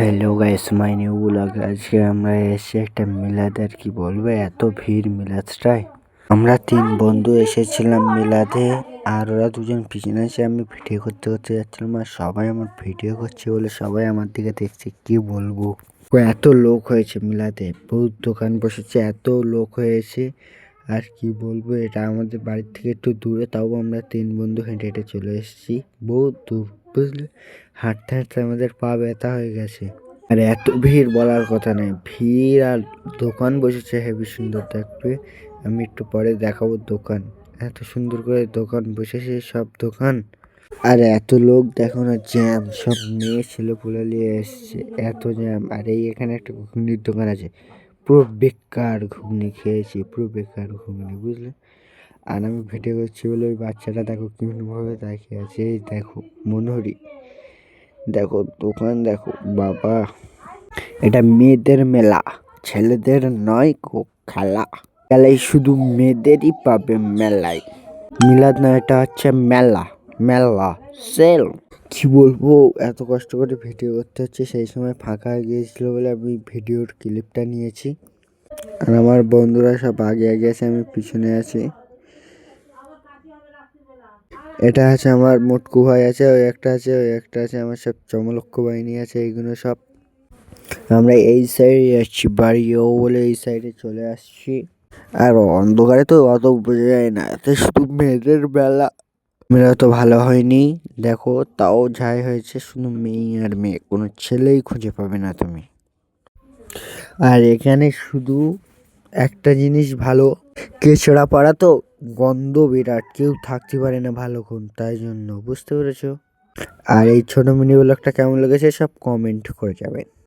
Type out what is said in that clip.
Hello guys, my new blog. আজকে আমরা এসে একটা মিলাদে, আর কি বলবো, এত ভিড় মিলাদটায়। আমরা 3 বন্ধু এসেছিলাম মিলাদে, আর ওরা দুজন পিছনে এসে আমি ভিডিও করতে করতে যাচ্ছিলাম, আর সবাই আমার ভিডিও করছে বলে সবাই আমার দিকে দেখছে। কি বলবো, এত লোক হয়েছে মিলাদে, বহুত দোকান বসেছে, এত লোক হয়েছে। আর কি বলবো, এটা আমাদের বাড়ির থেকে একটু দূরে, তাও আমরা 3 বন্ধু হেঁটে হেঁটে চলে এসেছি বহুত দূর, বুঝলে। হাঁটতে হাঁটতে আমাদের পা ব্যথা হয়ে গেছে। আর এত ভিড় বলার কথা নেই, ভিড়। আর দোকান বসেছে হেবি সুন্দর, দেখবে আমি একটু পরে দেখাবো দোকান। এত সুন্দর করে দোকান বসেছে, সব দোকান। আর এত লোক দেখো না, জ্যাম, সব মেয়ে ছেলে পুলে নিয়ে এসছে, এত জ্যাম। আর এই এখানে একটা ঘুগনির দোকান আছে, পুরো বেকার ঘুগনি খেয়েছি, পুরো বেকার ঘুগনি, বুঝলে। আর আমি ভিডিও করছি বলে ওই বাচ্চাটা দেখো কেমনভাবে তাকিয়ে আছে। এই দেখো মনোহরি, দেখো দোকান, দেখো বাবা। এটা মেয়েদের মেলা, ছেলেদের নয় খেলা। খেলাই শুধু মেয়েদেরই পাবে মেলায়। মিলাদ না, এটা হচ্ছে মেলা, মেলা সেল। কি বলবো, এত কষ্ট করে ভিডিও করতে হচ্ছে, সেই সময় ফাঁকা হয়ে গিয়েছিল বলে আমি ভিডিওর ক্লিপটা নিয়েছি। আর আমার বন্ধুরা সব আগে আগে আছে, আমি পিছনে আছি। এটা আছে আমার মোটকু ভাই আছে, ওই একটা আছে, ওই একটা আছে, আমার সব চমলক্ষ বাহিনী আছে, এইগুলো সব। আমরা এই সাইডে যাচ্ছি বাড়িও বলে, এই সাইডে চলে আসছি। আর অন্ধকারে তো অত বোঝা যায় না, এত শুধু মেয়েদের বেলা। মেয়েরা তো ভালো হয়নি, দেখো তাও যাই হয়েছে, শুধু মেয়ে আর মেয়ে, কোনো ছেলেই খুঁজে পাবে না তুমি। আর এখানে শুধু একটা জিনিস ভালো, কেচড়া পাড়া তো, গন্ধ বিরাট, কেউ থাকতে পারে না ভালোক্ষণ, তাই জন্য, বুঝতে পেরেছো। আর এই ছোট মিনি ব্লগটা কেমন লেগেছে সব কমেন্ট করে যাবেন।